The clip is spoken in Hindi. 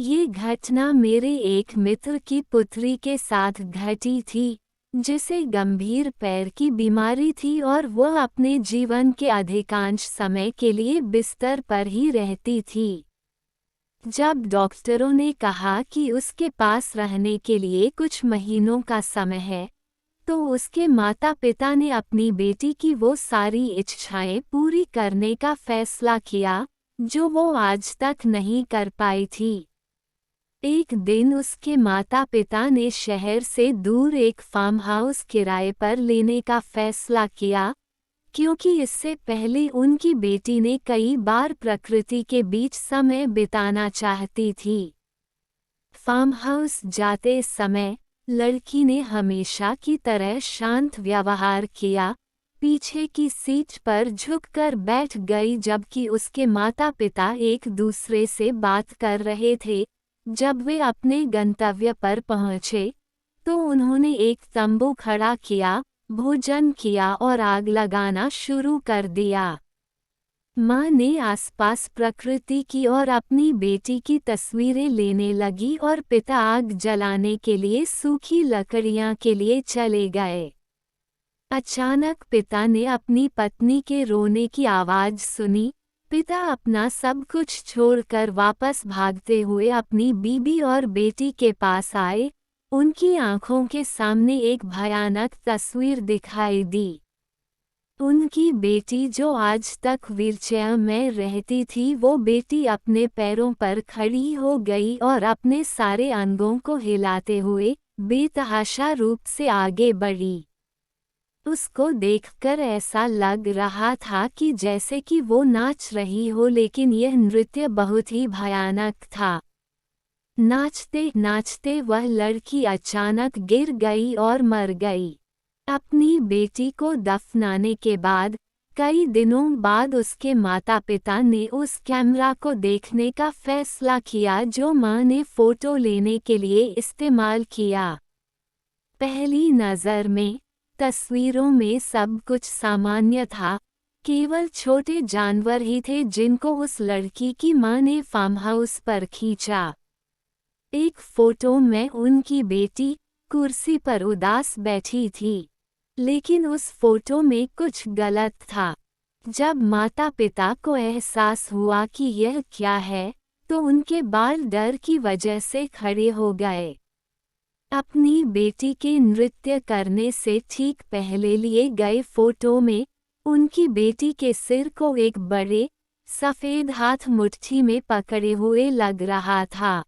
ये घटना मेरे एक मित्र की पुत्री के साथ घटी थी, जिसे गंभीर पैर की बीमारी थी और वह अपने जीवन के अधिकांश समय के लिए बिस्तर पर ही रहती थी। जब डॉक्टरों ने कहा कि उसके पास रहने के लिए कुछ महीनों का समय है, तो उसके माता-पिता ने अपनी बेटी की वो सारी इच्छाएं पूरी करने का फैसला किया, जो वो आज तक नहीं कर पाई थी। एक दिन उसके माता-पिता ने शहर से दूर एक फार्म हाउस किराए पर लेने का फैसला किया, क्योंकि इससे पहले उनकी बेटी ने कई बार प्रकृति के बीच समय बिताना चाहती थी। फार्म हाउस जाते समय लड़की ने हमेशा की तरह शांत व्यवहार किया, पीछे की सीट पर झुककर बैठ गई जबकि उसके माता-पिता एक दूसरे से बात कर रहे थे। जब वे अपने गंतव्य पर पहुंचे, तो उन्होंने एक तंबू खड़ा किया, भोजन किया और आग लगाना शुरू कर दिया। माँ ने आसपास प्रकृति की और अपनी बेटी की तस्वीरें लेने लगी और पिता आग जलाने के लिए सूखी लकड़ियाँ के लिए चले गए। अचानक पिता ने अपनी पत्नी के रोने की आवाज़ सुनी। पिता अपना सब कुछ छोड़कर वापस भागते हुए अपनी बीबी और बेटी के पास आए। उनकी आंखों के सामने एक भयानक तस्वीर दिखाई दी। उनकी बेटी जो आज तक व्हीलचेयर में रहती थी, वो बेटी अपने पैरों पर खड़ी हो गई और अपने सारे अंगों को हिलाते हुए बेतहाशा रूप से आगे बढ़ी। उसको देखकर ऐसा लग रहा था कि जैसे कि वो नाच रही हो, लेकिन यह नृत्य बहुत ही भयानक था। नाचते नाचते वह लड़की अचानक गिर गई और मर गई। अपनी बेटी को दफनाने के बाद कई दिनों बाद उसके माता-पिता ने उस कैमरा को देखने का फैसला किया जो मां ने फोटो लेने के लिए इस्तेमाल किया। पहली नज़र में तस्वीरों में सब कुछ सामान्य था, केवल छोटे जानवर ही थे जिनको उस लड़की की मां ने फार्म हाउस पर खींचा। एक फोटो में उनकी बेटी कुर्सी पर उदास बैठी थी, लेकिन उस फोटो में कुछ गलत था। जब माता-पिता को एहसास हुआ कि यह क्या है, तो उनके बाल डर की वजह से खड़े हो गए। अपनी बेटी के नृत्य करने से ठीक पहले लिए गए फोटो में उनकी बेटी के सिर को एक बड़े सफ़ेद हाथ मुट्ठी में पकड़े हुए लग रहा था।